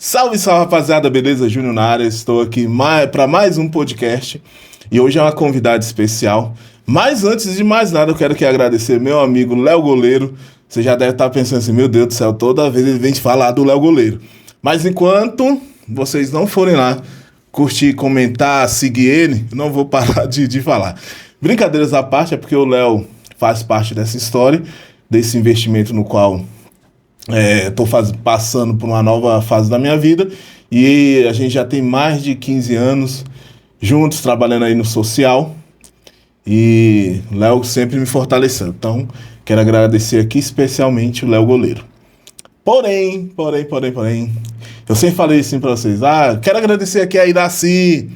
Salve, salve, rapaziada, beleza? Júnior na área, estou aqui para mais um podcast e hoje é uma convidada especial. Mas antes de mais nada, eu quero agradecer meu amigo Léo Goleiro. Você já deve estar pensando assim, meu Deus do céu, toda vez ele vem falar do Léo Goleiro. Mas enquanto vocês não forem lá curtir, comentar, seguir ele, eu não vou parar de falar. Brincadeiras à parte, é porque o Léo faz parte dessa história, desse investimento no qual estou passando por uma nova fase da minha vida e a gente já tem mais de 15 anos juntos, trabalhando aí no social e o Léo sempre me fortaleceu. Então, quero agradecer aqui especialmente o Léo Goleiro. Porém, eu sempre falei assim para vocês, quero agradecer aqui a Iraci,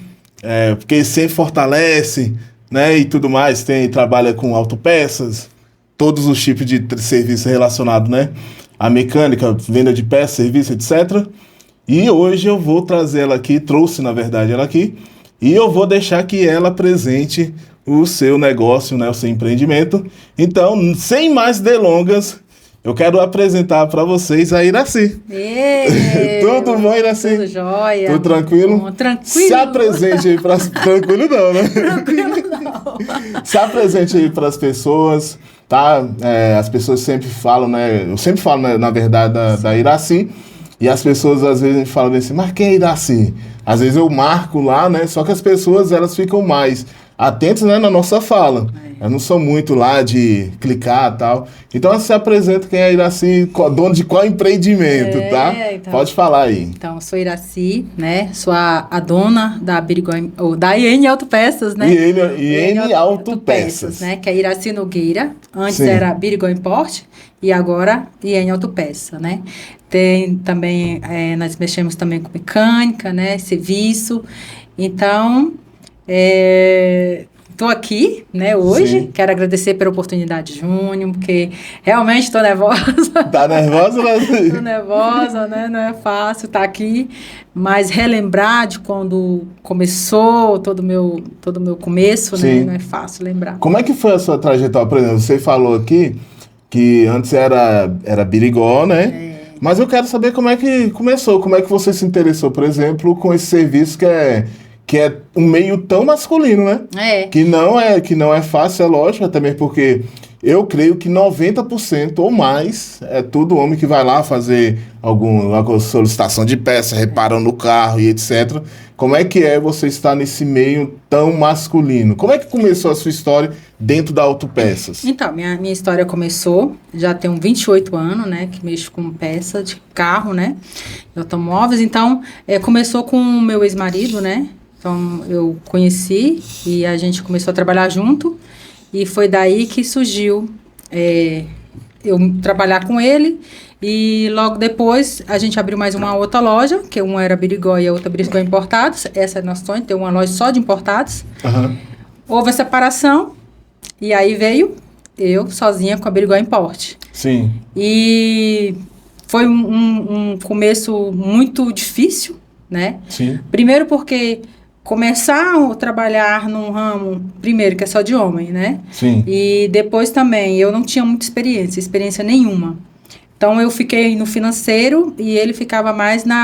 porque sempre fortalece, né, e tudo mais, trabalha com autopeças, todos os tipos de serviço relacionado, né, a mecânica, venda de peças, serviço, etc. E hoje eu vou trazer ela aqui, trouxe na verdade ela aqui, e eu vou deixar que ela apresente o seu negócio, né, o seu empreendimento. Então, sem mais delongas, eu quero apresentar para vocês a Iraci. Tudo bom, Iraci? Tudo jóia. Tudo tranquilo? Bom, tranquilo. Se apresente aí para... Tranquilo não, né? Tranquilo não. Se apresente aí para as pessoas, tá? As pessoas sempre falam, né? Eu sempre falo, né, na verdade, da Iraci. E as pessoas às vezes me falam assim, mas quem é Iraci? Às vezes eu marco lá, né? Só que as pessoas, elas ficam mais atentas, né, na nossa fala. Eu não sou muito lá de clicar e tal. Então, se apresenta quem é Iraci, dono de qual empreendimento, tá? Então, pode falar aí. Então, eu sou Iraci, né? Sou a dona da Birigói, ou da IN Autopeças, né? IN Autopeças, né? Que é Iraci Nogueira. Antes Sim. era Birigói Import e agora IN Autopeça, né? Tem também, nós mexemos também com mecânica, né? Serviço. Então, estou aqui, né, hoje. Sim. Quero agradecer pela oportunidade, Júnior, porque realmente estou nervosa. Tá nervosa, né? Estou nervosa, né? Não é fácil estar aqui, mas relembrar de quando começou todo o meu começo, Sim. né? Não é fácil lembrar. Como é que foi a sua trajetória? Por exemplo, você falou aqui que antes era Birigó, né? Mas eu quero saber como é que começou, como é que você se interessou, por exemplo, com esse serviço que é um meio tão masculino, né? Que não é fácil, é lógico, até mesmo porque eu creio que 90% ou mais é tudo homem que vai lá fazer alguma solicitação de peça, reparam no carro e etc. Como é que você estar nesse meio tão masculino? Como é que começou a sua história dentro da Autopeças? Então, minha história começou, já tenho 28 anos, né, que mexo com peça de carro, né, de automóveis. Então, começou com o meu ex-marido, né. Então, eu conheci e a gente começou a trabalhar junto e foi daí que surgiu eu trabalhar com ele e logo depois a gente abriu mais uma outra loja, que uma era Birigó e a outra Birigó Importados. Essa é a nossa sonho, ter uma loja só de importados. Uhum. Houve a separação e aí veio eu sozinha com a Birigó Import. Sim. E foi um começo muito difícil, né? Sim. Primeiro porque começar a trabalhar num ramo, primeiro, que é só de homem, né? Sim. E depois também, eu não tinha muita experiência nenhuma. Então, eu fiquei no financeiro e ele ficava mais no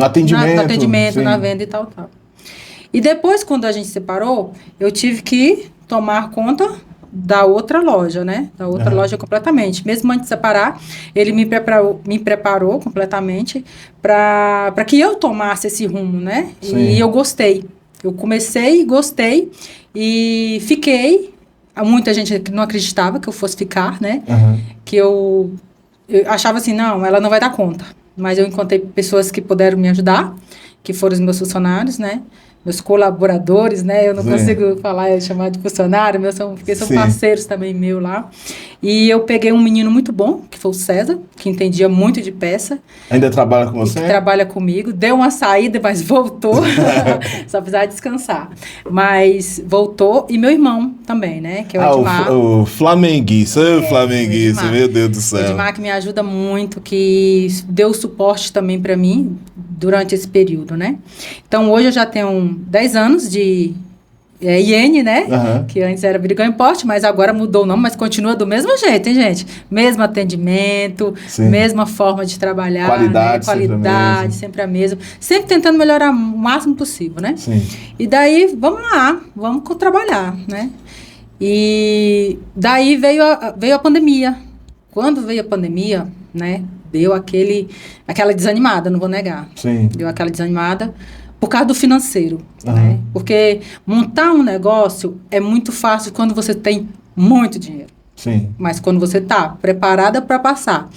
atendimento, na venda e tal. E depois, quando a gente separou, eu tive que tomar conta da outra loja, né? Da outra loja completamente. Mesmo antes de separar, ele me preparou completamente para que eu tomasse esse rumo, né? Sim. E eu gostei. Eu comecei, gostei e fiquei. Muita gente que não acreditava que eu fosse ficar, né? Que eu achava assim, não, ela não vai dar conta. Mas eu encontrei pessoas que puderam me ajudar, que foram os meus funcionários, né? Meus colaboradores, né? Eu não consigo chamar de funcionário, porque são parceiros também meus lá. E eu peguei um menino muito bom, que foi o César, que entendia muito de peça. Ainda trabalha com você? Que trabalha comigo. Deu uma saída, mas voltou. Só precisava descansar. Mas voltou. E meu irmão também, né? Que é o Edmar. O flamenguista, flamenguista, meu Deus do céu. O Edmar que me ajuda muito, que deu suporte também para mim durante esse período, né? Então, hoje eu já tenho 10 anos de Iene, né? Que antes era Brigão Importe, mas agora mudou o nome, mas continua do mesmo jeito, hein, gente? Mesmo atendimento, mesma forma de trabalhar, qualidade, né? Qualidade, sempre a mesma. Sempre tentando melhorar o máximo possível, né? Sim. E daí, vamos lá, vamos trabalhar, né? E daí veio a pandemia. Quando veio a pandemia, né? Deu aquela desanimada, não vou negar. Sim. Deu aquela desanimada por causa do financeiro, né? Porque montar um negócio é muito fácil quando você tem muito dinheiro. Sim. Mas quando você está preparada para passar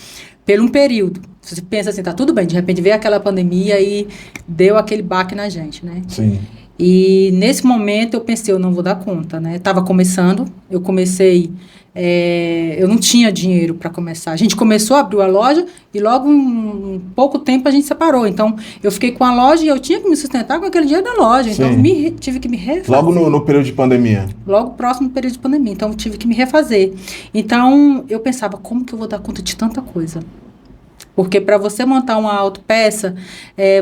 por um período, você pensa assim, tá tudo bem, de repente veio aquela pandemia e deu aquele baque na gente, né? Sim. E nesse momento eu pensei, eu não vou dar conta, né? Estava começando, eu comecei... eu não tinha dinheiro para começar. A gente começou a abrir a loja e logo em pouco tempo a gente separou. Então, eu fiquei com a loja e eu tinha que me sustentar com aquele dinheiro da loja. Então, tive que me refazer. Logo no período de pandemia? Logo próximo do período de pandemia. Então, eu tive que me refazer. Então, eu pensava, como que eu vou dar conta de tanta coisa? Porque para você montar uma autopeça,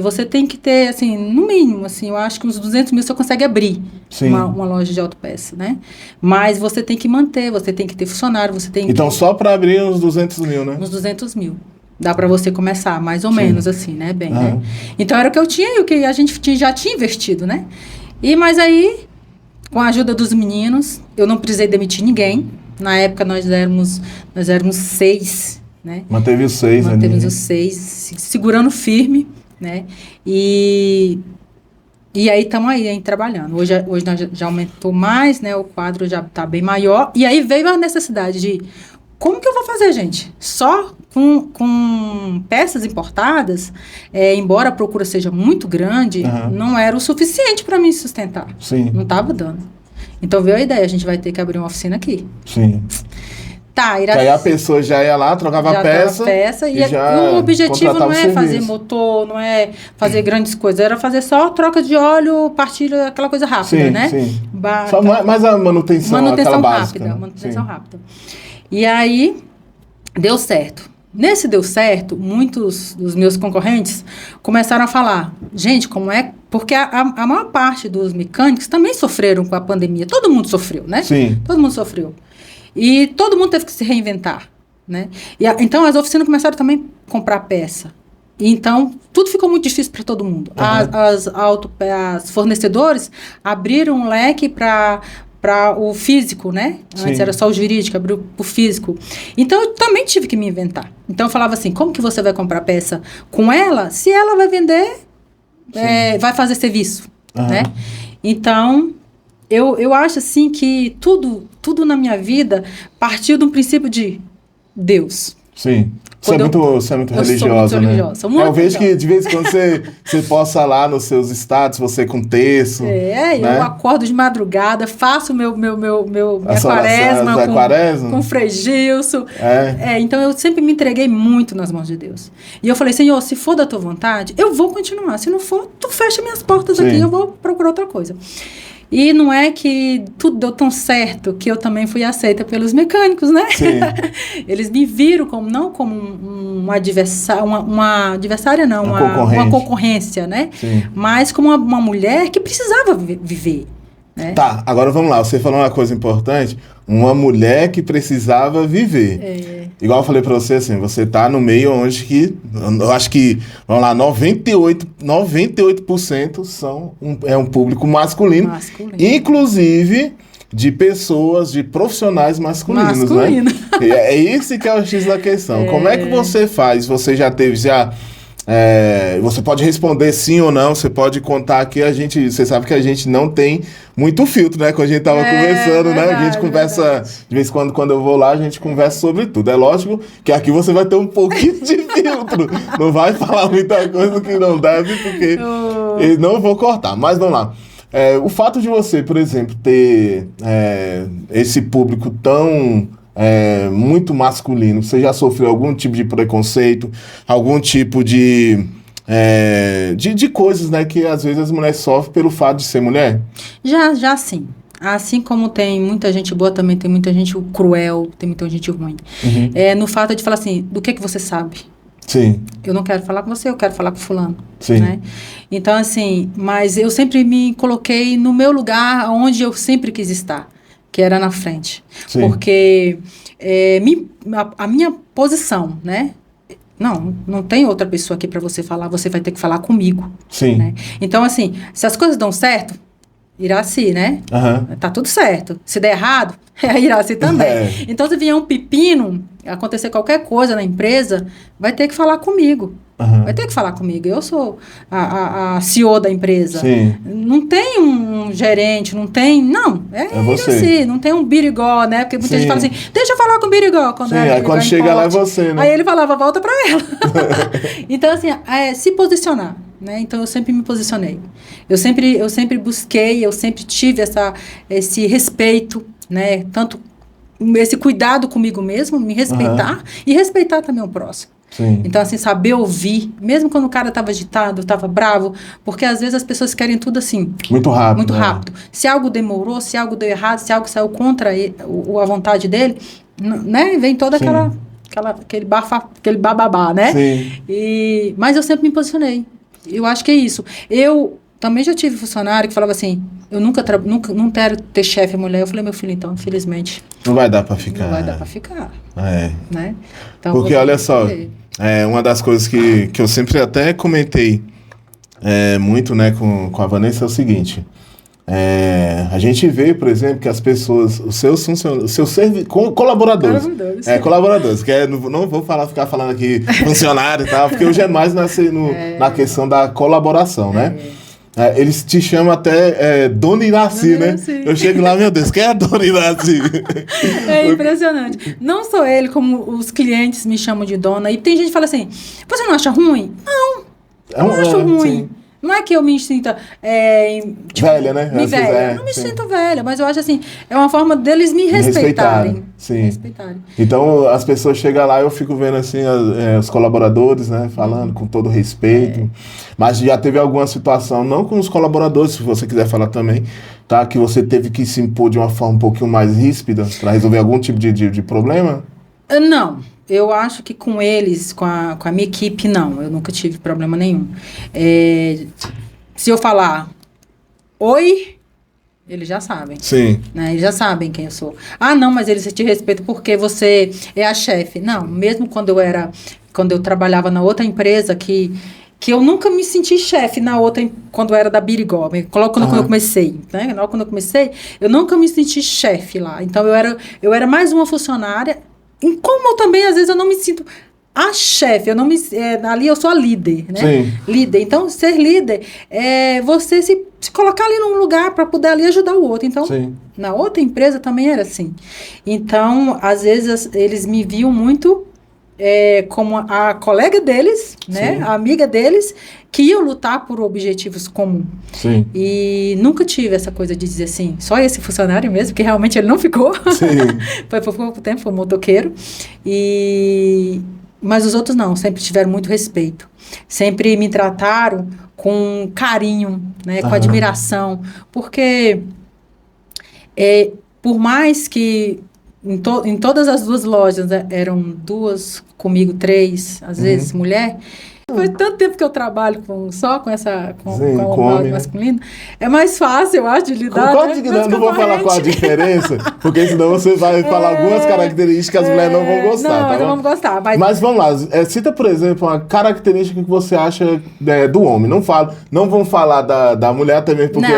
você tem que ter, assim, no mínimo, assim, eu acho que uns 200 mil você consegue abrir uma loja de autopeça, né? Mas você tem que manter, você tem que ter funcionário, você tem Então, só para abrir uns 200 mil, né? Uns 200 mil. Dá para você começar, mais ou menos, assim, né? Bem, né? Então, era o que eu tinha e o que a gente já tinha investido, né? Mas aí, com a ajuda dos meninos, eu não precisei demitir ninguém. Na época, nós éramos 6, né? Manteve os 6 ali. Manteve os 6, segurando firme, né? E aí estamos aí trabalhando. Hoje nós já aumentou mais, né? O quadro já está bem maior. E aí veio a necessidade de... Como que eu vou fazer, gente? Só com peças importadas, embora a procura seja muito grande, não era o suficiente para me sustentar. Sim. Não estava dando. Então veio a ideia, a gente vai ter que abrir uma oficina aqui. Sim. Tá, aí a pessoa já ia lá, trocava a peça e o objetivo não é fazer motor, não é fazer grandes coisas, era fazer só troca de óleo, partilha, aquela coisa rápida, né? Sim. Só mais a manutenção aquela básica. Manutenção rápida. E aí, deu certo. Nesse deu certo, muitos dos meus concorrentes começaram a falar, gente, como é... Porque a maior parte dos mecânicos também sofreram com a pandemia. Todo mundo sofreu, né? Sim. Todo mundo sofreu. E todo mundo teve que se reinventar, né? Então, as oficinas começaram também a comprar peça. E então, tudo ficou muito difícil para todo mundo. As fornecedores abriram um leque para o físico, né? Sim. Antes era só o jurídico, abriu para o físico. Então, eu também tive que me inventar. Então, eu falava assim, como que você vai comprar peça com ela, se ela vai vender, vai fazer serviço, né? Então... Eu acho, assim, que tudo na minha vida partiu de um princípio de Deus. Sim. Você é muito religiosa, né? Sou muito eu vejo que, de vez em quando, você posta lá nos seus status, você com texto. Né? Eu acordo de madrugada, faço minha quaresma com Frei Gilson. Então, eu sempre me entreguei muito nas mãos de Deus. E eu falei, Senhor, se for da tua vontade, eu vou continuar. Se não for, tu fecha minhas portas aqui, eu vou procurar outra coisa. E não é que tudo deu tão certo que eu também fui aceita pelos mecânicos, né? Sim. Eles me viram não como uma adversária, não, uma concorrência, né? Sim. Mas como uma mulher que precisava viver. Né? Tá, agora vamos lá. Você falou uma coisa importante. Uma mulher que precisava viver. Igual eu falei pra você, assim, você tá no meio onde que... Eu acho que, vamos lá, 98% é um público masculino. Inclusive de pessoas, de profissionais masculinos, né? É isso que é o X da questão. Como é que você faz? Você já teve... você pode responder sim ou não, você pode contar aqui, você sabe que a gente não tem muito filtro, né? Quando a gente tava conversando, verdade, né? A gente conversa, de vez em quando eu vou lá, a gente conversa sobre tudo. É lógico que aqui você vai ter um pouquinho de filtro. Não vai falar muita coisa que não deve, porque eu não vou cortar. Mas vamos lá. O fato de você, por exemplo, ter esse público tão... muito masculino. Você já sofreu algum tipo de preconceito, algum tipo de coisas, né, que às vezes as mulheres sofrem pelo fato de ser mulher? Já sim. Assim como tem muita gente boa, também tem muita gente cruel, tem muita gente ruim. No fato de falar assim, do que você sabe? Sim. Eu não quero falar com você, eu quero falar com fulano. Sim. Né? Então, assim, mas eu sempre me coloquei no meu lugar onde eu sempre quis estar, que era na frente. Sim. Porque a minha posição, né? Não tem outra pessoa aqui para você falar, você vai ter que falar comigo. Sim. Né? Então, assim, se as coisas dão certo, Iraci, né? Uhum. Tá tudo certo. Se der errado, é Iraci também. Então, se vier um pepino, acontecer qualquer coisa na empresa, vai ter que falar comigo. Uhum. Vai ter que falar comigo. Eu sou a CEO da empresa. Sim. Não tem um gerente, não tem... Não, é você. Iraci. Não tem um birigó, né? Porque muita gente fala assim, deixa eu falar com o birigó. Sim, aí quando chega lá é você, né? Aí ele falava, volta pra ela. Então, assim, se posicionar. Né? Então, eu sempre me posicionei. Eu sempre busquei, eu sempre tive esse respeito, né? Tanto esse cuidado comigo mesmo, me respeitar e respeitar também o próximo. Sim. Então, assim, saber ouvir, mesmo quando o cara estava agitado, estava bravo, porque às vezes as pessoas querem tudo assim. Muito rápido. Muito rápido. Se algo demorou, se algo deu errado, se algo saiu contra a vontade dele, né? Vem toda aquele bababá, né? Sim. Mas eu sempre me posicionei. Eu acho que é isso. Eu também já tive funcionário que falava assim, eu nunca não quero ter chefe mulher. Eu falei, meu filho, então, infelizmente... Não vai dar para ficar. Não vai dar para ficar. Né? Então, porque, olha só, uma das coisas que eu sempre até comentei muito, né, com a Vanessa é o seguinte... a gente vê, por exemplo, que as pessoas, os seus colaboradores, colaboradores, que não vou ficar falando aqui funcionário e tal, porque hoje é mais na questão da colaboração, né? Eles te chamam até Dona Iraci, né? Eu chego lá, meu Deus, quem é a Dona Iraci? É impressionante. Não só ele, como os clientes me chamam de dona. E tem gente que fala assim, você não acha ruim? Não, eu não acho ruim. Sim. Não é que eu me sinta... velha, né? Eu não me sinto velha, mas eu acho assim, é uma forma deles me respeitarem. Sim. Então, as pessoas chegam lá, eu fico vendo assim, os colaboradores, né? Falando com todo respeito. Mas já teve alguma situação, não com os colaboradores, se você quiser falar também, tá? Que você teve que se impor de uma forma um pouquinho mais ríspida para resolver algum tipo de problema? Não. Eu acho que com eles, com a minha equipe, não. Eu nunca tive problema nenhum. Se eu falar oi, eles já sabem. Sim. Né? Eles já sabem quem eu sou. Ah, não, mas eles te respeitam porque você é a chefe. Não, mesmo quando eu trabalhava na outra empresa que eu nunca me senti chefe na outra, quando era da Birigó. Quando eu comecei, né? Quando eu comecei, eu nunca me senti chefe lá. Então, eu era mais uma funcionária. E como eu também, às vezes, eu não me sinto a chefe, ali eu sou a líder, né? Sim. Líder. Então, ser líder é você se colocar ali num lugar para poder ali ajudar o outro. Então, sim, na outra empresa também era assim. Então, às vezes, eles me viam muito como a colega deles, né? A amiga deles, que iam lutar por objetivos comuns. Sim. E nunca tive essa coisa de dizer assim, só esse funcionário mesmo, que realmente ele não ficou. Sim. Foi por pouco tempo, foi um motoqueiro. Mas os outros não, sempre tiveram muito respeito. Sempre me trataram com carinho, né? Com admiração. Porque, por mais que em todas as duas lojas eram duas, comigo 3, às vezes mulher. Faz tanto tempo que eu trabalho com o modo masculino. É mais fácil, eu acho, de lidar. Não vou falar qual a diferença, porque senão você vai falar algumas características que as mulheres não vão gostar. Não vão gostar. Mas vamos lá, cita, por exemplo, uma característica que você acha do homem. Não vamos falar da mulher também, porque,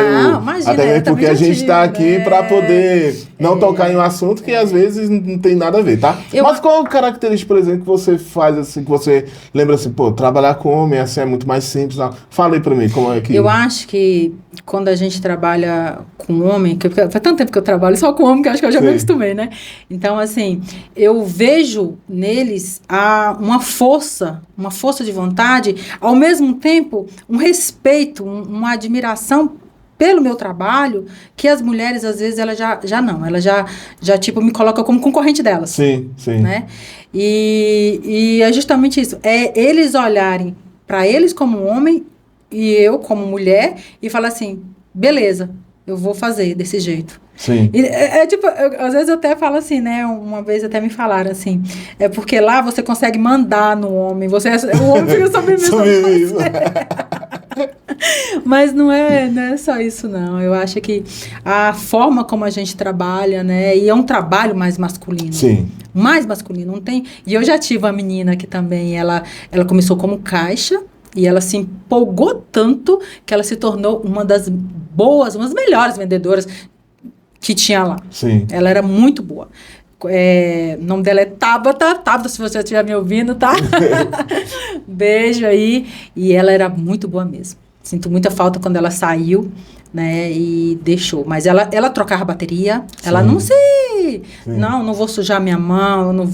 porque a gente está aqui para poder não tocar em um assunto que às vezes não tem nada a ver, tá? Mas qual característica, por exemplo, que você faz assim, que você lembra assim, pô, trabalhar com homem assim é muito mais simples. Não. Fala aí pra mim, como é que... Eu acho que quando a gente trabalha com homem, que faz tanto tempo que eu trabalho só com homem, que eu acho que eu já me acostumei, né? Então, assim, eu vejo neles uma força de vontade, ao mesmo tempo, um respeito, uma admiração pelo meu trabalho, que as mulheres, às vezes, elas já tipo, me colocam como concorrente delas. Sim. Né? E é justamente isso. É eles olharem para eles como homem e eu como mulher e falar assim, beleza, eu vou fazer desse jeito. Sim. Tipo, às vezes eu até falo assim, né? Uma vez até me falaram assim, é porque lá você consegue mandar no homem, o homem fica submisso. Mas não é só isso, não. Eu acho que a forma como a gente trabalha, né? E é um trabalho mais masculino. Sim. Mais masculino, não tem... E eu já tive uma menina que também, ela começou como caixa, e ela se empolgou tanto que ela se tornou uma das melhores vendedoras que tinha lá. Sim. Ela era muito boa. O nome dela é Tabata. Tabata, se você estiver me ouvindo, tá? Beijo aí. E ela era muito boa mesmo. Sinto muita falta quando ela saiu, né? E deixou. Mas ela trocava bateria. Sim. Ela não sei. Não vou sujar minha mão, não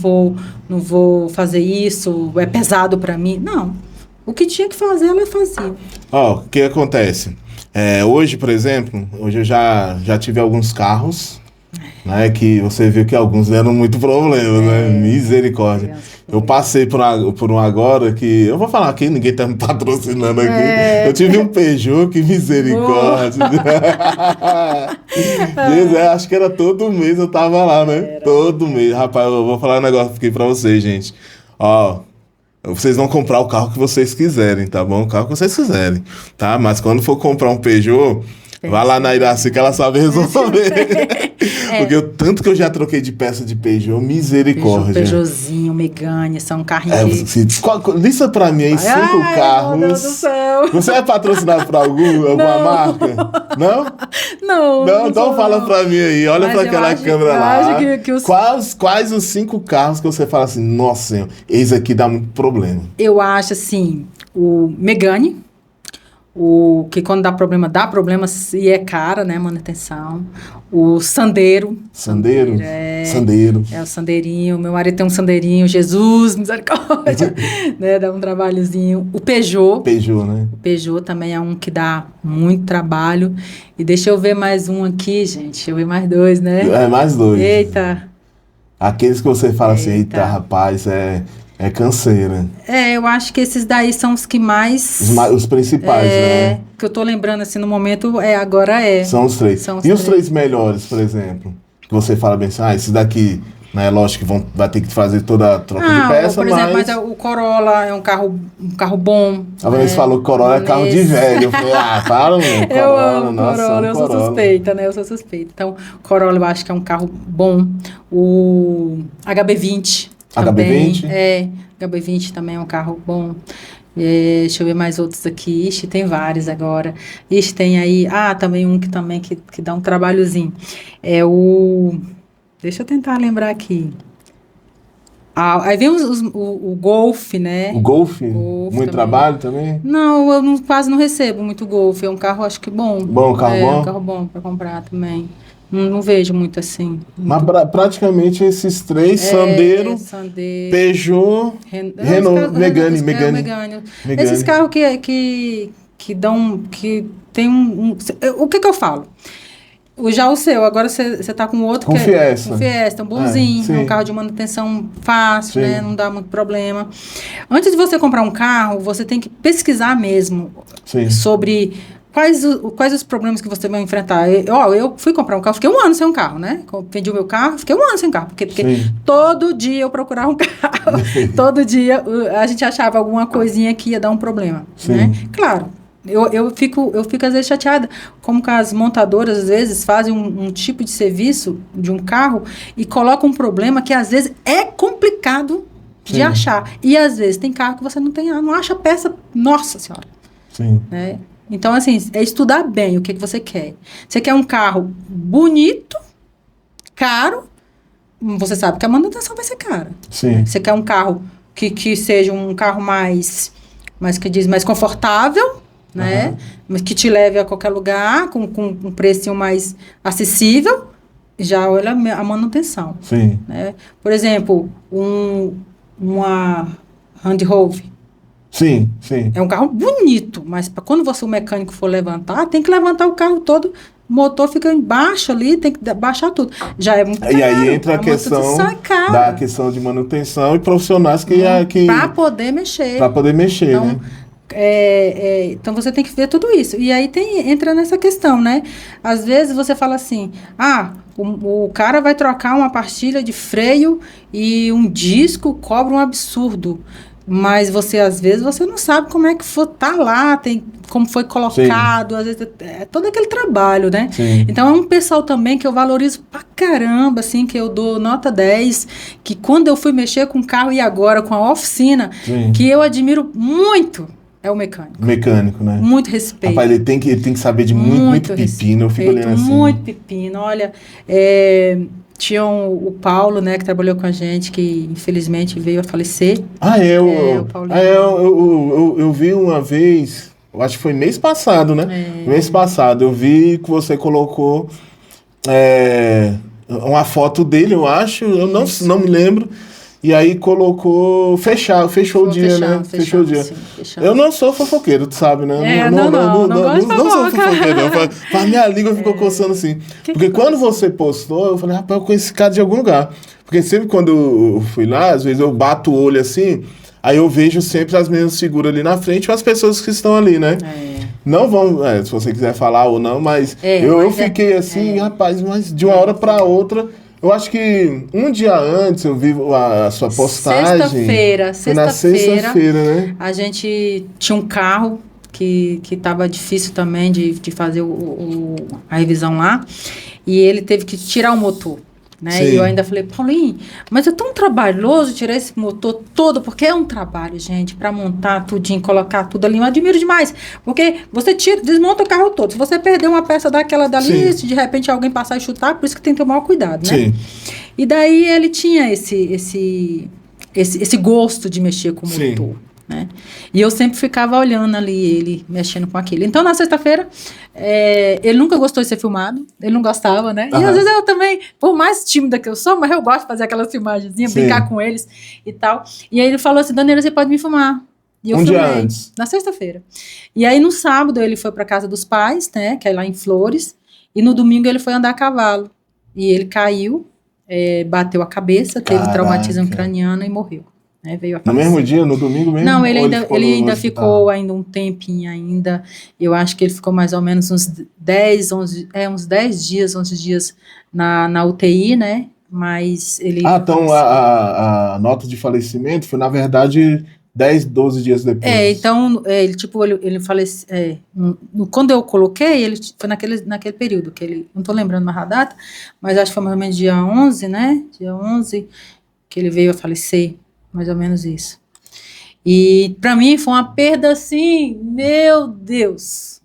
vou fazer isso, é pesado para mim. Não. O que tinha que fazer, ela fazia. O que acontece? Hoje, por exemplo, eu já tive alguns carros, né, que você viu que alguns deram muito problema, né? Misericórdia. Eu passei por um agora que... Eu vou falar aqui, ninguém tá me patrocinando aqui. Eu tive um Peugeot, que misericórdia. Gente, acho que era todo mês eu tava lá, né? Todo mês. Rapaz, eu vou falar um negócio aqui pra vocês, gente. Vocês vão comprar o carro que vocês quiserem, tá bom? O carro que vocês quiserem, tá? Mas quando for comprar um Peugeot, vá lá na Iraci que ela sabe resolver. Porque o tanto que eu já troquei de peça de Peugeot, misericórdia. Peugeotzinho, Megane, são carrinhos. Lista pra mim aí 5 carros. Meu Deus do céu. Você é patrocinado por alguma marca? Não? Não, então fala pra mim aí. Olha pra aquela câmera lá. Quais os 5 carros que você fala assim, nossa senhora, esse aqui dá muito problema? Eu acho assim, o Megane. O que quando dá problema e é cara, né, manutenção. O Sandero. Sandero? Sandero. É o Sandeirinho. Meu marido tem um Sandeirinho. Jesus, misericórdia. Né, dá um trabalhozinho. O Peugeot. Né? O Peugeot também é um que dá muito trabalho. E deixa eu ver mais um aqui, gente. Deixa eu ver mais 2, né? Mais 2. Eita. Aqueles que você fala assim, eita, rapaz, é canseira. Eu acho que esses daí são os que mais... Os principais, né? Que eu tô lembrando assim no momento, agora São os 3. Os 3 melhores, por exemplo? Que você fala bem assim, esses daqui, né? Lógico que vai ter que fazer toda a troca de peça, por exemplo, mas o Corolla é um carro bom. A Vanessa falou que Corolla é carro de velho. Eu falei, para, meu. Corolla, eu amo Corolla, eu sou suspeita, né? Então, Corolla eu acho que é um carro bom. O HB20. HB20? HB20 também é um carro bom. Deixa eu ver mais outros aqui. Tem vários agora. Tem aí... também um que dá um trabalhozinho. Deixa eu tentar lembrar aqui. Aí vem o Golf, né? O Golf? Muito também. Trabalho também? Não, eu quase não recebo muito Golf. É um carro, acho que bom. Bom, carro bom? É um carro bom para comprar também. Não vejo muito assim. Mas praticamente esses 3, Sandero, Peugeot, Renault, Megane. Esses carros que dão... Que tem o que eu falo? Já o seu, agora você tá com outro com Fiesta. Um Fiesta, um bonzinho, um carro de manutenção fácil, né? Não dá muito problema. Antes de você comprar um carro, você tem que pesquisar mesmo sobre... Quais os problemas que você vai enfrentar? Eu fui comprar um carro, fiquei 1 ano sem um carro, né? Vendi o meu carro, fiquei 1 ano sem carro. Porque todo dia eu procurava um carro. Todo dia a gente achava alguma coisinha que ia dar um problema, né? Claro, eu fico às vezes chateada. Como que as montadoras, às vezes, fazem um tipo de serviço de um carro e colocam um problema que, às vezes, é complicado de achar. E, às vezes, tem carro que você não acha peça. Nossa Senhora! Né? Então, assim, é estudar bem o que você quer. Você quer um carro bonito, caro, você sabe que a manutenção vai ser cara. Né? Você quer um carro que seja um carro mais confortável, né? Mas que te leve a qualquer lugar, com um precinho mais acessível, já olha a manutenção. Né? Por exemplo, uma Land Rover. É um carro bonito, mas quando o mecânico for levantar, tem que levantar o carro todo, o motor fica embaixo ali, tem que baixar tudo. Já é muito caro. E aí entra a questão da questão de manutenção e profissionais que para poder mexer. Então, né? Então você tem que ver tudo isso. E aí entra nessa questão, né? Às vezes você fala assim, o cara vai trocar uma pastilha de freio e um disco cobra um absurdo. Mas às vezes, você não sabe como é que tá lá, como foi colocado, às vezes é todo aquele trabalho, né? Sim. Então, é um pessoal também que eu valorizo pra caramba, assim, que eu dou nota 10, que quando eu fui mexer com o carro e agora com a oficina, que eu admiro muito, é o mecânico. Mecânico, né? Muito respeito. Rapaz, ele tem que saber de muito pepino, eu fico olhando assim. Muito pepino, olha, tinha o Paulo, né, que trabalhou com a gente, que infelizmente veio a falecer. O Paulinho. Eu vi uma vez, eu acho que foi mês passado, né? Mês passado, eu vi que você colocou uma foto dele, eu acho, eu não me lembro. E aí colocou, fechou o dia, né? Fechou o dia. Sim, eu não sou fofoqueiro, tu sabe, né? Não sou fofoqueiro. A minha língua ficou coçando assim. Porque quando você postou, eu falei, rapaz, eu conheço esse cara de algum lugar. Porque sempre quando eu fui lá, às vezes eu bato o olho assim, aí eu vejo sempre as mesmas figuras ali na frente ou as pessoas que estão ali, né? Não vão, se você quiser falar ou não, mas eu fiquei assim, rapaz, mas de uma hora pra outra... Eu acho que um dia antes eu vi a sua postagem. Sexta-feira, né? A gente tinha um carro que estava difícil também de fazer a revisão lá. E ele teve que tirar o motor. Né? E eu ainda falei, Paulinho, mas é tão trabalhoso tirar esse motor todo, porque é um trabalho, gente, para montar tudinho, colocar tudo ali. Eu admiro demais, porque você desmonta o carro todo. Se você perder uma peça daquela dali, se de repente alguém passar e chutar, por isso que tem que ter o maior cuidado, né? Sim. E daí ele tinha esse gosto de mexer com o motor. Né? E eu sempre ficava olhando ali ele mexendo com aquilo. Então, na sexta-feira, ele nunca gostou de ser filmado, ele não gostava, né? E às vezes eu também, por mais tímida que eu sou, mas eu gosto de fazer aquelas filmagenzinhas, brincar com eles e tal. E aí ele falou assim, Daniela, você pode me filmar. E eu filmei, dia antes. Na sexta-feira. E aí no sábado ele foi para casa dos pais, né? Que é lá em Flores. E no domingo ele foi andar a cavalo. E ele caiu, bateu a cabeça, teve traumatismo craniano e morreu. Né, veio no mesmo dia, no domingo mesmo? Não, ele ainda ficou ainda um tempinho ainda. Eu acho que ele ficou mais ou menos uns 10 dias, 11 dias na UTI, né? Mas ele... então a nota de falecimento foi, na verdade, 10, 12 dias depois. Então, ele faleceu... quando eu coloquei, ele foi naquele período, que ele... Não tô lembrando mais a data, mas acho que foi mais ou menos dia 11, né? Dia 11, que ele veio a falecer. Mais ou menos isso. E para mim foi uma perda assim, meu Deus.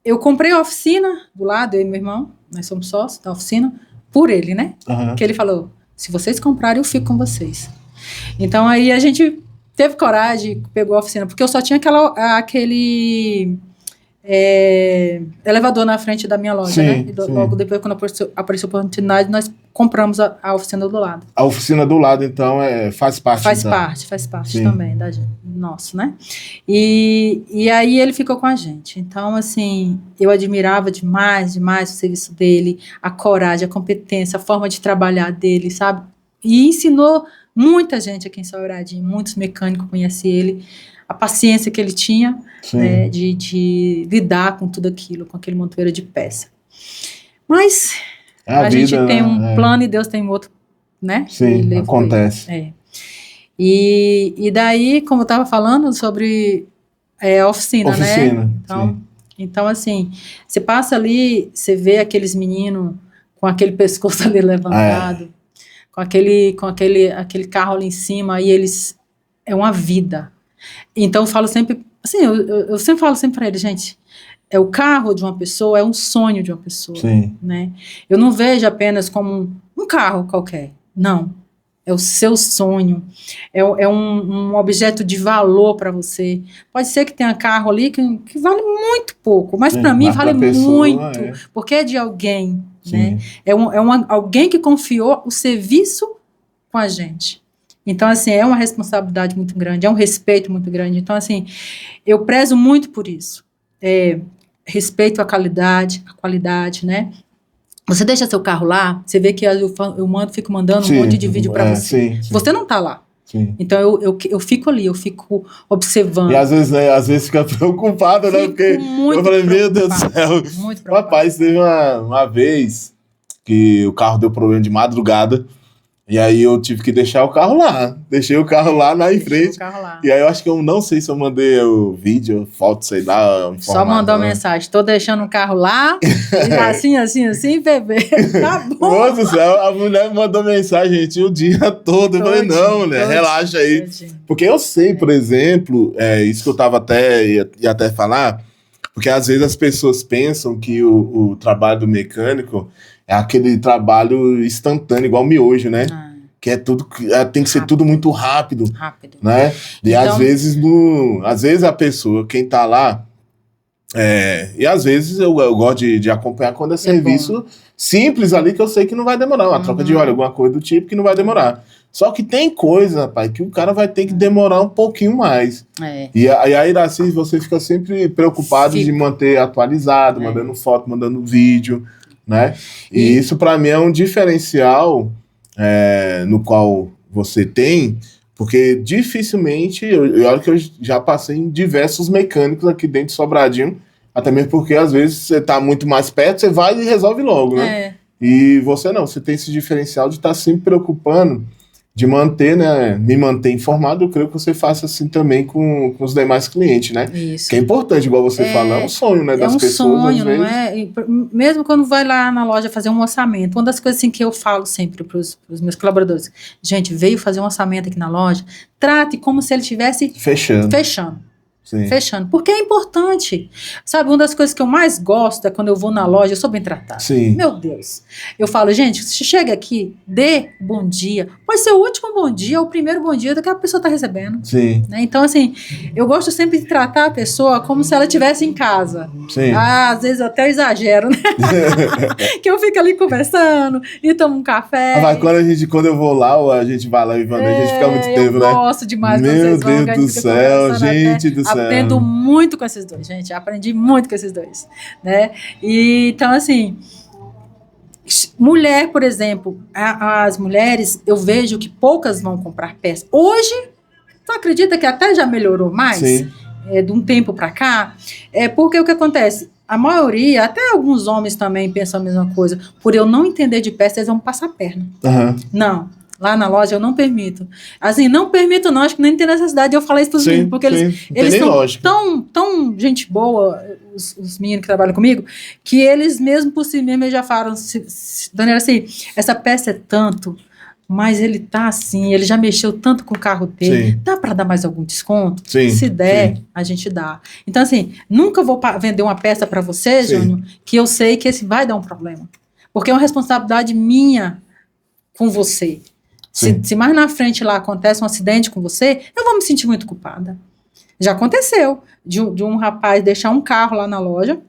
Eu comprei a oficina do lado, eu e meu irmão, nós somos sócios da oficina, por ele, né? Que ele falou, se vocês comprarem, eu fico com vocês. Então aí a gente teve coragem, pegou a oficina, porque eu só tinha aquele elevador na frente da minha loja, né? E logo depois, quando apareceu a oportunidade, nós compramos a oficina do lado. A oficina do lado, então, faz parte. Faz parte também da gente, nosso, né? E aí ele ficou com a gente. Então, assim, eu admirava demais o serviço dele, a coragem, a competência, a forma de trabalhar dele, sabe? E ensinou muita gente aqui em Sobradinho, muitos mecânicos conhecem ele, a paciência que ele tinha, né, de lidar com tudo aquilo, com aquele montoeiro de peça. Mas a gente tem um plano e Deus tem outro, né? Sim, acontece. E daí, como eu estava falando sobre a oficina, né? Então, assim, você passa ali, você vê aqueles meninos com aquele pescoço ali levantado, com aquele carro ali em cima, e eles... É uma vida. Então, eu falo sempre... Assim, eu sempre falo para eles, gente... É o carro de uma pessoa, é um sonho de uma pessoa. Sim. Né? Eu não vejo apenas como um carro qualquer. Não. É o seu sonho. É um objeto de valor para você. Pode ser que tenha carro ali que vale muito pouco, mas para mim vale muito, porque é de alguém. Né? Alguém que confiou o serviço com a gente. Então, assim, é uma responsabilidade muito grande, é um respeito muito grande. Então, assim, eu prezo muito por isso. Respeito à qualidade, né? Você deixa seu carro lá, você vê que eu fico mandando um monte de vídeo para você. Sim. Você não tá lá. Sim. Então eu fico ali, eu fico observando. E às vezes fica preocupado, né? Porque eu falei, meu Deus do céu. Muito preocupado. Rapaz, teve uma vez que o carro deu problema de madrugada. E aí eu tive que deixar o carro lá. Deixei o carro lá em frente. O carro lá. E aí eu acho que eu não sei se eu mandei o vídeo, foto, sei lá. Só mandou mensagem. Tô deixando o carro lá. assim, bebê. Tá bom. Nossa do céu, a mulher me mandou mensagem, gente, o dia todo. Eu falei, não, mulher, relaxa aí. Porque eu sei, por exemplo, isso que eu tava ia até falar, porque às vezes as pessoas pensam que o trabalho do mecânico é aquele trabalho instantâneo, igual o miojo, né? Que é tudo, tem que ser tudo muito rápido. Né? E então, às vezes a pessoa, quem tá lá, e às vezes eu gosto de acompanhar quando é serviço simples ali, que eu sei que não vai demorar, uma troca de óleo, alguma coisa do tipo que não vai demorar. Só que tem coisa, rapaz, que o cara vai ter que demorar um pouquinho mais. E aí, Iraci, você fica sempre preocupado de manter atualizado, mandando foto, mandando vídeo, né? E isso para mim é um diferencial no qual você tem, porque dificilmente, olha que eu já passei em diversos mecânicos aqui dentro de Sobradinho, até mesmo porque às vezes você tá muito mais perto, você vai e resolve logo, né? E você não, você tem esse diferencial de estar sempre preocupando, de manter, né, me manter informado. Eu creio que você faça assim também com os demais clientes, né? Isso. Que é importante, igual você fala, é um sonho, né, das pessoas. É um sonho, não é? E, mesmo quando vai lá na loja fazer um orçamento, uma das coisas assim que eu falo sempre para os meus colaboradores, gente, veio fazer um orçamento aqui na loja, trate como se ele estivesse fechando. Sim. Fechando, porque é importante, sabe, uma das coisas que eu mais gosto é quando eu vou na loja, eu sou bem tratada. Sim. Meu Deus, eu falo, gente, se chega aqui, dê bom dia, pode ser o último bom dia ou o primeiro bom dia que a pessoa está recebendo. Sim. Né? Então, assim, eu gosto sempre de tratar a pessoa como se ela estivesse em casa. Sim. Às vezes até exagero, né? Que eu fico ali conversando e tomo um café. Mas quando eu vou lá, a gente vai lá e a gente fica muito tempo, né? Eu gosto demais. Meu Deus do céu, gente do céu. Aprendo muito com esses dois, gente. Aprendi muito com esses dois, né? E, então, assim, mulher, por exemplo, as mulheres, eu vejo que poucas vão comprar peça. Hoje, tu acredita que até já melhorou mais? Sim. De um tempo para cá? Porque o que acontece? A maioria, até alguns homens também pensam a mesma coisa. Por eu não entender de peça, eles vão passar a perna. Uhum. Não. Lá na loja eu não permito. Assim, não permito não, acho que nem tem necessidade de eu falar isso para os meninos, porque eles são tão gente boa, os meninos que trabalham comigo, que eles mesmo por si mesmos já falam, dona assim, essa peça é tanto, mas ele tá assim, ele já mexeu tanto com o carro dele, dá para dar mais algum desconto? Sim, se der, a gente dá. Então assim, nunca vou vender uma peça para você, Júnior, que eu sei que esse vai dar um problema, porque é uma responsabilidade minha com você. Se mais na frente lá acontece um acidente com você, eu vou me sentir muito culpada. Já aconteceu de um rapaz deixar um carro lá na loja,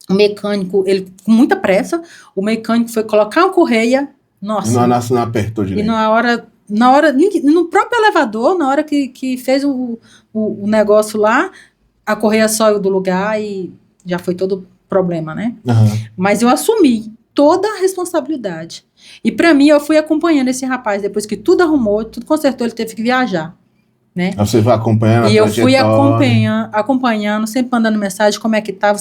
o mecânico, ele com muita pressa, o mecânico foi colocar uma correia, nossa. Não apertou direito. E na hora, no próprio elevador, na hora que fez o negócio lá, a correia saiu do lugar e já foi todo problema, né? Uhum. Mas eu assumi toda a responsabilidade. E para mim, eu fui acompanhando esse rapaz, depois que tudo arrumou, tudo consertou, ele teve que viajar, né? Você vai acompanhando a E eu fui acompanhando, sempre mandando mensagem, como é que tá,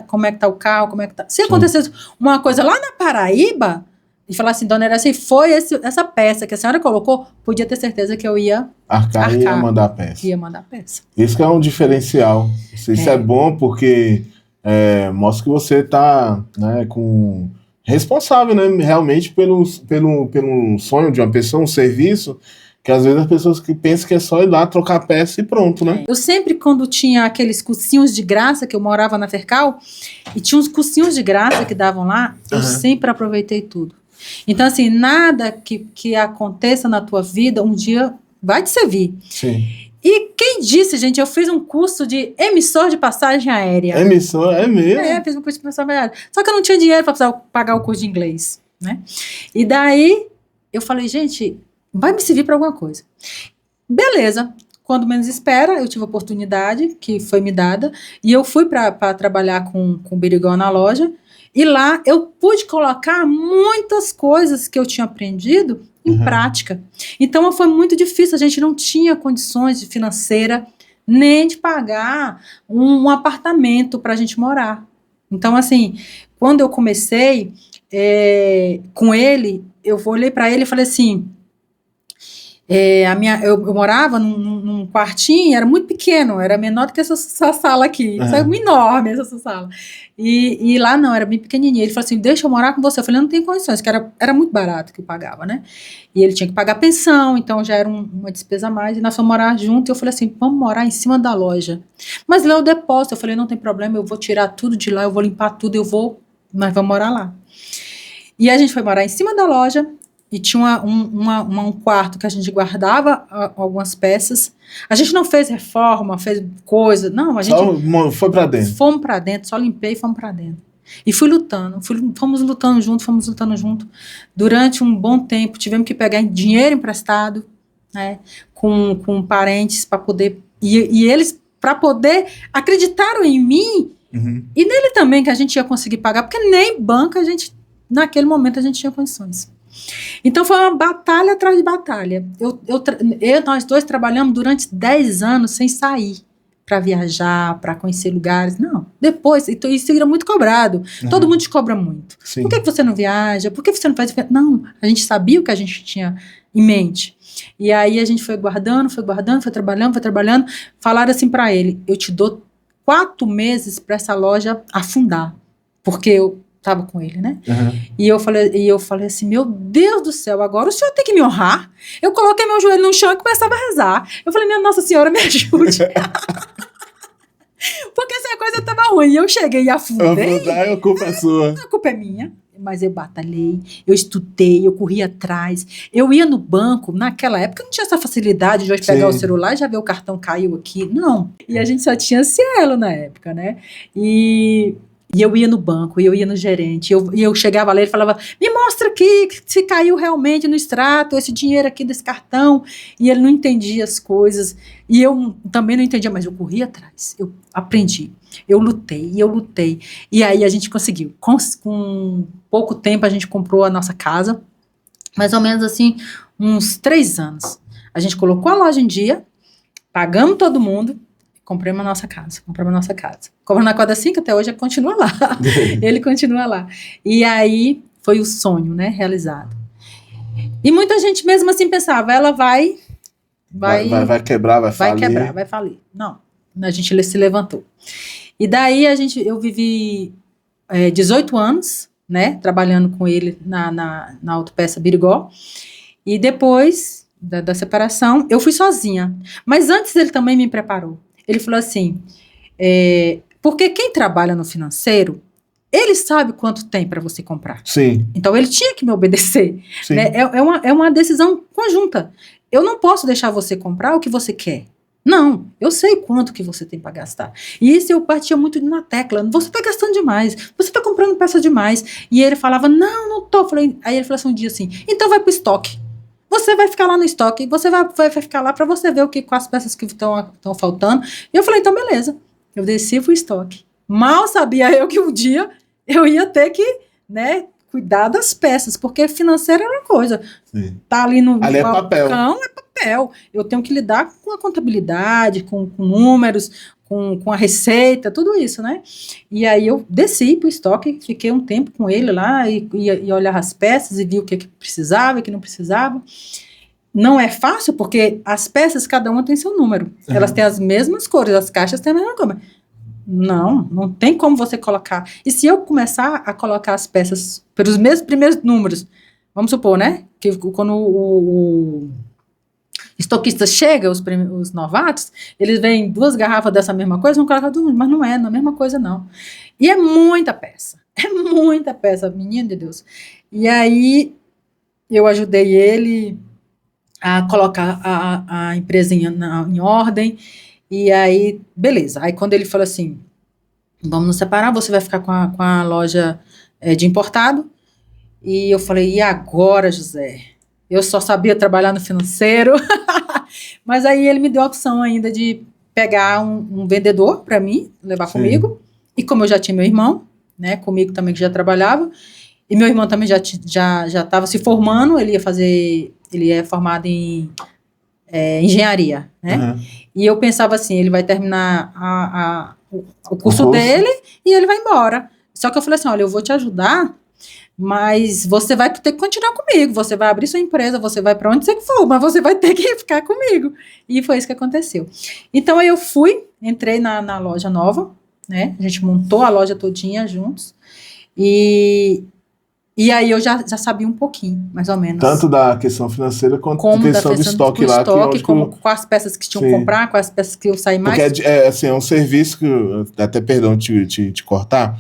como é que tá o carro, como é que tá. Se acontecesse uma coisa lá na Paraíba, e falar assim, dona Iraci, foi essa peça que a senhora colocou, podia ter certeza que eu ia arcar e ia mandar a peça. Ia mandar a peça. Isso que é um diferencial. Isso é bom porque mostra que você tá, né, responsável, né, realmente pelo sonho de uma pessoa, um serviço, que às vezes as pessoas que pensam que é só ir lá trocar peça e pronto, né? Eu sempre, quando tinha aqueles cursinhos de graça, que eu morava na Fercal, e tinha uns cursinhos de graça que davam lá, eu sempre aproveitei tudo. Então, assim, nada que aconteça na tua vida, um dia vai te servir. Sim. E quem disse, gente, eu fiz um curso de emissor de passagem aérea. Emissor, é mesmo? Fiz um curso de passagem aérea. Só que eu não tinha dinheiro para pagar o curso de inglês, né? E daí, eu falei, gente, vai me servir para alguma coisa. Beleza. Quando menos espera, eu tive a oportunidade que foi me dada, e eu fui para trabalhar com o Berigão na loja, e lá eu pude colocar muitas coisas que eu tinha aprendido em prática. Então, foi muito difícil, a gente não tinha condições financeira nem de pagar um apartamento para a gente morar. Então, assim, quando eu comecei com ele, eu olhei para ele e falei assim, eu morava num quartinho, era muito pequeno, era menor do que essa sala aqui, isso é enorme essa sala, e lá não, era bem pequenininho. Ele falou assim, deixa eu morar com você. Eu falei, não tem condições, que era muito barato que eu pagava, né, e ele tinha que pagar pensão, então já era uma despesa a mais, e nós fomos morar junto. E eu falei assim, vamos morar em cima da loja, mas lá eu depósito. Eu falei, não tem problema, eu vou tirar tudo de lá, eu vou limpar tudo, nós vamos morar lá. E a gente foi morar em cima da loja, e tinha um quarto que a gente guardava algumas peças. A gente não fez reforma, fez coisa, não, a gente... Só foi pra dentro. Fomos pra dentro, só limpei e fomos pra dentro. E fomos lutando junto. Durante um bom tempo, tivemos que pegar dinheiro emprestado, né, com parentes para poder... E eles, para poder, acreditaram em mim, e nele também, que a gente ia conseguir pagar, porque nem banco naquele momento a gente tinha condições. Então foi uma batalha atrás de batalha. Nós dois trabalhamos durante 10 anos sem sair para viajar, para conhecer lugares. Não, depois, isso era muito cobrado. Todo mundo te cobra muito. Sim. Por que você não viaja? Por que você não faz? Não, a gente sabia o que a gente tinha em mente. E aí a gente foi guardando, foi trabalhando. Falaram assim para ele, eu te dou 4 meses para essa loja afundar. Porque eu estava com ele, né? E eu falei assim, meu Deus do céu, agora o senhor tem que me honrar. Eu coloquei meu joelho no chão e começava a rezar. Eu falei, minha Nossa Senhora, me ajude. Porque essa coisa estava ruim. Eu cheguei e afundei. A culpa é sua. A culpa é minha. Mas eu batalhei, eu estudei, eu corri atrás. Eu ia no banco, naquela época não tinha essa facilidade de hoje pegar o celular e já ver o cartão caiu aqui. Não. E a gente só tinha Cielo na época, né? E eu ia no banco, eu ia no gerente, e eu chegava lá e ele falava, me mostra aqui se caiu realmente no extrato, esse dinheiro aqui desse cartão, e ele não entendia as coisas, e eu também não entendia, mas eu corria atrás, eu aprendi, eu lutei, e aí a gente conseguiu, com pouco tempo a gente comprou a nossa casa, mais ou menos assim, uns 3 anos, a gente colocou a loja em dia, pagamos todo mundo, compramos a nossa casa. Compramos na quadra 5, até hoje continua lá. Ele continua lá. E aí foi o sonho, né, realizado. E muita gente mesmo assim pensava, ela vai quebrar, vai falir. Vai quebrar, vai falir. Não, a gente se levantou. E daí eu vivi 18 anos, né, trabalhando com ele na autopeça Birigó. E depois da separação, eu fui sozinha. Mas antes ele também me preparou. Ele falou assim, porque quem trabalha no financeiro, ele sabe quanto tem para você comprar. Sim. Então ele tinha que me obedecer. Né? É uma decisão conjunta. Eu não posso deixar você comprar o que você quer. Não, eu sei quanto que você tem para gastar. E isso eu batia muito na tecla. Você está gastando demais, você está comprando peça demais. E ele falava, não tô. Aí ele falou assim um dia assim, então vai pro estoque. Você vai ficar lá no estoque, você vai ficar lá para você ver com as peças que estão faltando. E eu falei, então beleza. Eu desci pro estoque. Mal sabia eu que um dia eu ia ter que, né, cuidar das peças, porque financeiro é uma coisa. Sim. Tá ali no ali balcão, é papel. Eu tenho que lidar com a contabilidade, com números, com a receita, tudo isso, né? E aí eu desci pro estoque, fiquei um tempo com ele lá e olhava as peças e vi o que precisava e o que não precisava. Não é fácil, porque as peças, cada uma tem seu número. Elas têm as mesmas cores, as caixas têm a mesma cor. Não tem como você colocar. E se eu começar a colocar as peças pelos mesmos primeiros números, vamos supor, né? Que quando o estoquista chega, os novatos, eles veem 2 garrafas dessa mesma coisa, vão colocar tudo, mas não é a mesma coisa, não. E é muita peça, menino de Deus. E aí, eu ajudei ele a colocar a empresa em ordem, e aí, beleza. Aí, quando ele falou assim, vamos nos separar, você vai ficar com a loja de importado, e eu falei, e agora, José? Eu só sabia trabalhar no financeiro, mas aí ele me deu a opção ainda de pegar um vendedor para mim, levar comigo, e como eu já tinha meu irmão, né, comigo também que já trabalhava, e meu irmão também já estava se formando, ele ia fazer Ele é formado em engenharia, né? Uhum. E eu pensava assim, ele vai terminar o curso dele e ele vai embora. Só que eu falei assim, olha, eu vou te ajudar, mas você vai ter que continuar comigo, você vai abrir sua empresa, você vai para onde você for, mas você vai ter que ficar comigo. E foi isso que aconteceu. Então, aí eu entrei na loja nova, né? A gente montou a loja todinha juntos. E aí eu já sabia um pouquinho, mais ou menos. Tanto da questão financeira quanto da questão do estoque lá. Quais peças que tinham que comprar, quais peças que eu saí mais. Porque é um serviço que, até perdão te cortar,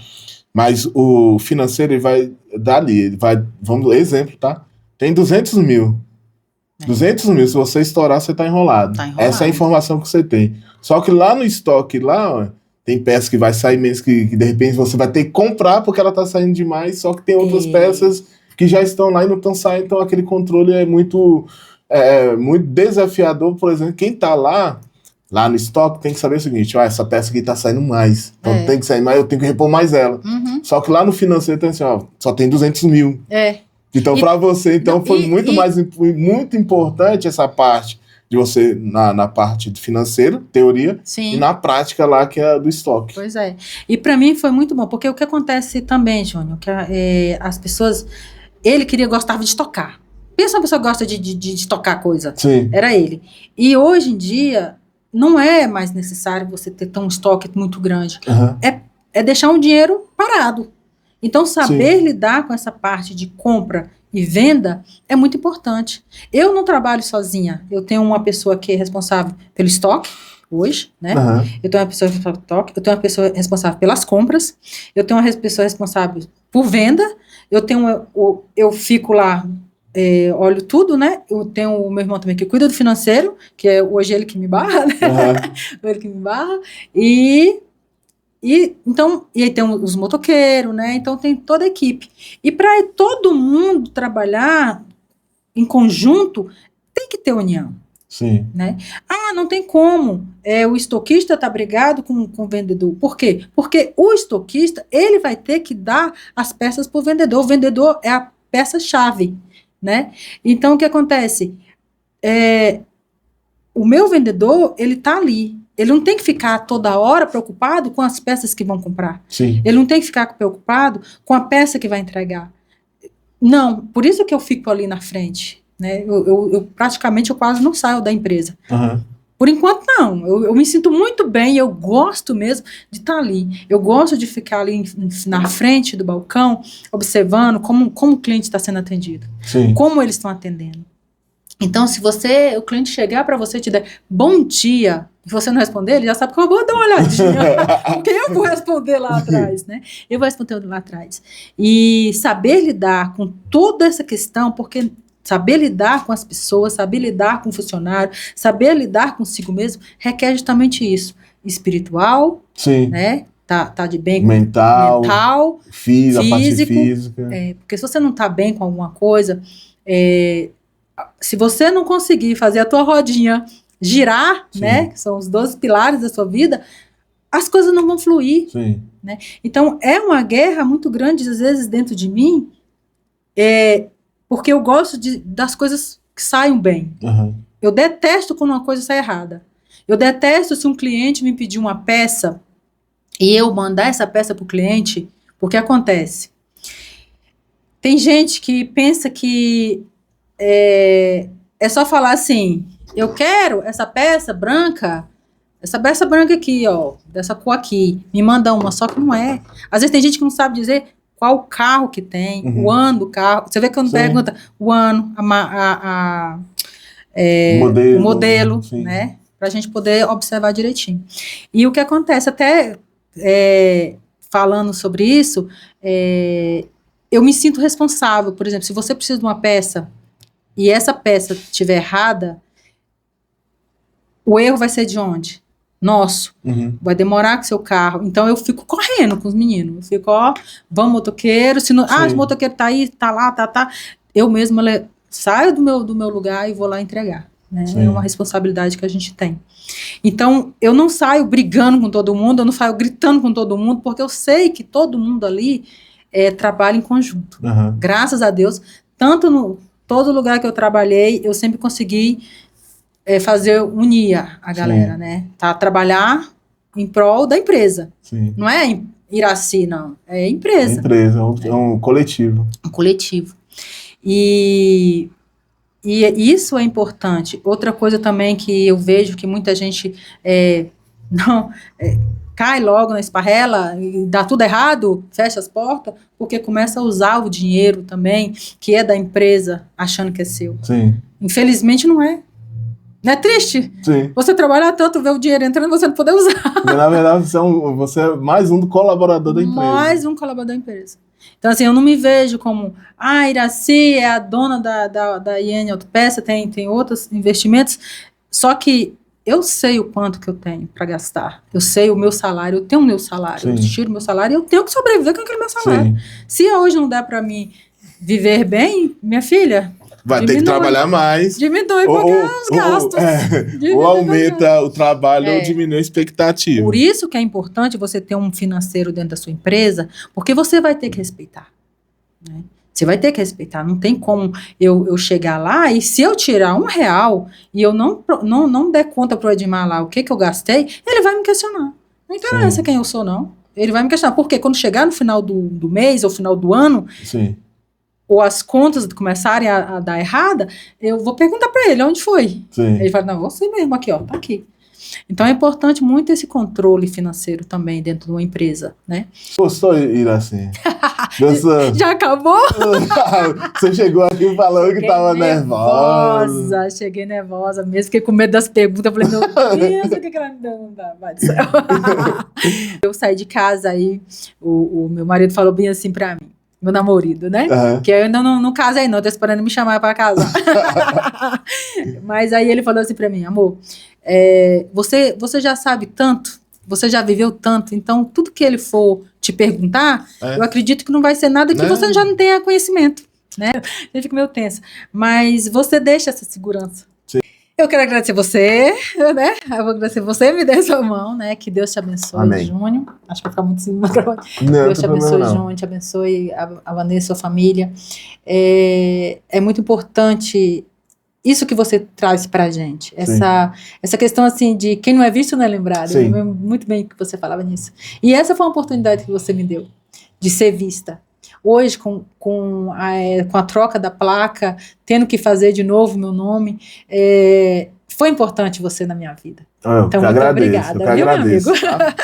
mas o financeiro ele vai dali, exemplo, tá? Tem 200 mil. 200 mil, se você estourar, você tá enrolado. Essa é a informação que você tem. Só que lá no estoque, lá, tem peça que vai sair menos, que de repente você vai ter que comprar porque ela tá saindo demais, só que tem outras peças que já estão lá e não estão saindo, então aquele controle é muito desafiador. Por exemplo, quem tá lá no estoque tem que saber o seguinte, essa peça aqui tá saindo mais, então tem que sair mais, eu tenho que repor mais ela. Só que lá no financeiro tem assim, só tem 200 mil. Então, para você, foi muito importante essa parte de você na parte de financeiro, teoria, e na prática lá, que é do estoque. Pois é. E para mim foi muito bom, porque o que acontece também, Júnior, que as pessoas... Ele gostava de tocar. Pensa uma pessoa que gosta de tocar coisa. Sim. Era ele. E hoje em dia, não é mais necessário você ter um estoque muito grande. É deixar um dinheiro parado. Então, saber lidar com essa parte de compra e venda é muito importante. Eu não trabalho sozinha. Eu tenho uma pessoa que é responsável pelo estoque, hoje, né? Eu tenho uma pessoa responsável pelo estoque, eu tenho uma pessoa responsável pelas compras, eu tenho uma pessoa responsável por venda, eu fico lá, olho tudo, né? Eu tenho o meu irmão também que cuida do financeiro, que é hoje ele que me barra, né? Ele que me barra. E aí tem os motoqueiros, né? Então tem toda a equipe. E para todo mundo trabalhar em conjunto, tem que ter união. Sim. Né? Não tem como. O estoquista tá brigado com o vendedor. Por quê? Porque o estoquista, ele vai ter que dar as peças para o vendedor. O vendedor é a peça-chave, né? Então, o que acontece? O meu vendedor, ele tá ali. Ele não tem que ficar toda hora preocupado com as peças que vão comprar. Sim. Ele não tem que ficar preocupado com a peça que vai entregar. Não, por isso que eu fico ali na frente. Né? Eu praticamente quase não saio da empresa. Por enquanto, não. Eu me sinto muito bem, eu gosto mesmo de estar ali. Eu gosto de ficar ali na frente do balcão, observando como o cliente está sendo atendido. Sim. Como eles estão atendendo. Então, se o cliente chegar para você e te der bom dia, e você não responder, ele já sabe que eu vou dar uma olhadinha. Porque eu vou responder lá atrás, né? Eu vou responder lá atrás. E saber lidar com toda essa questão, porque saber lidar com as pessoas, saber lidar com o funcionário, saber lidar consigo mesmo, requer justamente isso. Espiritual, sim, né? Tá de bem mental, físico, a parte física. Porque se você não tá bem com alguma coisa, se você não conseguir fazer a tua rodinha girar, sim, né? Que são os 12 pilares da sua vida, as coisas não vão fluir. Sim. Né? Então, é uma guerra muito grande, às vezes, dentro de mim, porque eu gosto das coisas que saiam bem. Eu detesto quando uma coisa sai errada. Eu detesto se um cliente me pedir uma peça e eu mandar essa peça para o cliente, porque acontece. Tem gente que pensa que é só falar assim, eu quero essa peça branca aqui, ó, dessa cor aqui, me manda uma, só que não é. Às vezes tem gente que não sabe dizer qual carro que tem, o ano do carro. Você vê que quando pergunta o ano, o modelo, né? Pra gente poder observar direitinho. E o que acontece, até falando sobre isso, eu me sinto responsável. Por exemplo, se você precisa de uma peça e essa peça estiver errada, o erro vai ser de onde? Nosso. Vai demorar com seu carro. Então, eu fico correndo com os meninos. Eu fico, vamos, motoqueiro. Se não, o motoqueiro tá aí, tá lá, tá. Eu mesma saio do meu lugar e vou lá entregar. Né? É uma responsabilidade que a gente tem. Então, eu não saio brigando com todo mundo, eu não saio gritando com todo mundo, porque eu sei que todo mundo ali trabalha em conjunto. Graças a Deus, tanto todo lugar que eu trabalhei, eu sempre consegui unir a galera, Sim. né? Trabalhar em prol da empresa. Sim. Não é em Iraci, não. É É empresa. empresa, é um coletivo. Um coletivo. E isso é importante. Outra coisa também que eu vejo que muita gente cai logo na esparrela e dá tudo errado, fecha as portas, porque começa a usar o dinheiro também, que é da empresa, achando que é seu. Sim. Infelizmente não é. Não é triste? Sim. Você trabalhar tanto, ver o dinheiro entrando e você não poder usar. Porque, na verdade, você é mais um do colaborador da empresa. Mais um colaborador da empresa. Então, assim, eu não me vejo como, Iraci é a dona da IN Autopeça, tem outros investimentos, só que eu sei o quanto que eu tenho para gastar. Eu sei o meu salário, eu tenho o meu salário, Sim. eu tiro o meu salário e eu tenho que sobreviver com aquele meu salário. Sim. Se hoje não dá para mim viver bem, minha filha, vai ter que trabalhar mais. Diminui os gastos. Ou aumenta o trabalho ou diminui a expectativa. Por isso que é importante você ter um financeiro dentro da sua empresa, porque você vai ter que respeitar. Né? Você vai ter que respeitar. Não tem como eu chegar lá e se eu tirar R$1 e eu não der conta para o Edmar lá o que eu gastei, ele vai me questionar. Não interessa quem eu sou, não. Ele vai me questionar. Porque quando chegar no final do mês ou final do ano... Sim. ou as contas começarem a dar errada, eu vou perguntar para ele onde foi. Sim. Ele fala, não, você mesmo aqui, ó, tá aqui. Então é importante muito esse controle financeiro também dentro de uma empresa, né? Gostou, Iraci? Já acabou? Você chegou aqui falando que estava nervosa. Cheguei nervosa mesmo, fiquei com medo das perguntas, falei, meu Deus, o que ela me dá? Vai do céu. Eu saí de casa aí, o meu marido falou bem assim para mim, meu namorado, né? Uhum. Que eu ainda não casei, não. Tô esperando me chamar para casar. Mas aí ele falou assim para mim, amor, você já sabe tanto, você já viveu tanto, então tudo que ele for te perguntar, eu acredito que não vai ser nada que você já não tenha conhecimento, né? Eu fico meio tensa. Mas você deixa essa segurança. Sim. Eu quero agradecer você, né? Eu vou agradecer você, me dê sua mão, né? Que Deus te abençoe, Amém. Júnior. Acho que vai ficar muito assim. Deus te abençoe, Júnior, te abençoe a Vanessa, sua família. É muito importante isso que você traz pra gente. Essa questão, assim, de quem não é visto não é lembrado. Sim. Eu lembro muito bem que você falava nisso. E essa foi uma oportunidade que você me deu, de ser vista. Hoje, com a troca da placa, tendo que fazer de novo meu nome, foi importante você na minha vida. Então, muito obrigada, viu, meu amigo? Tá?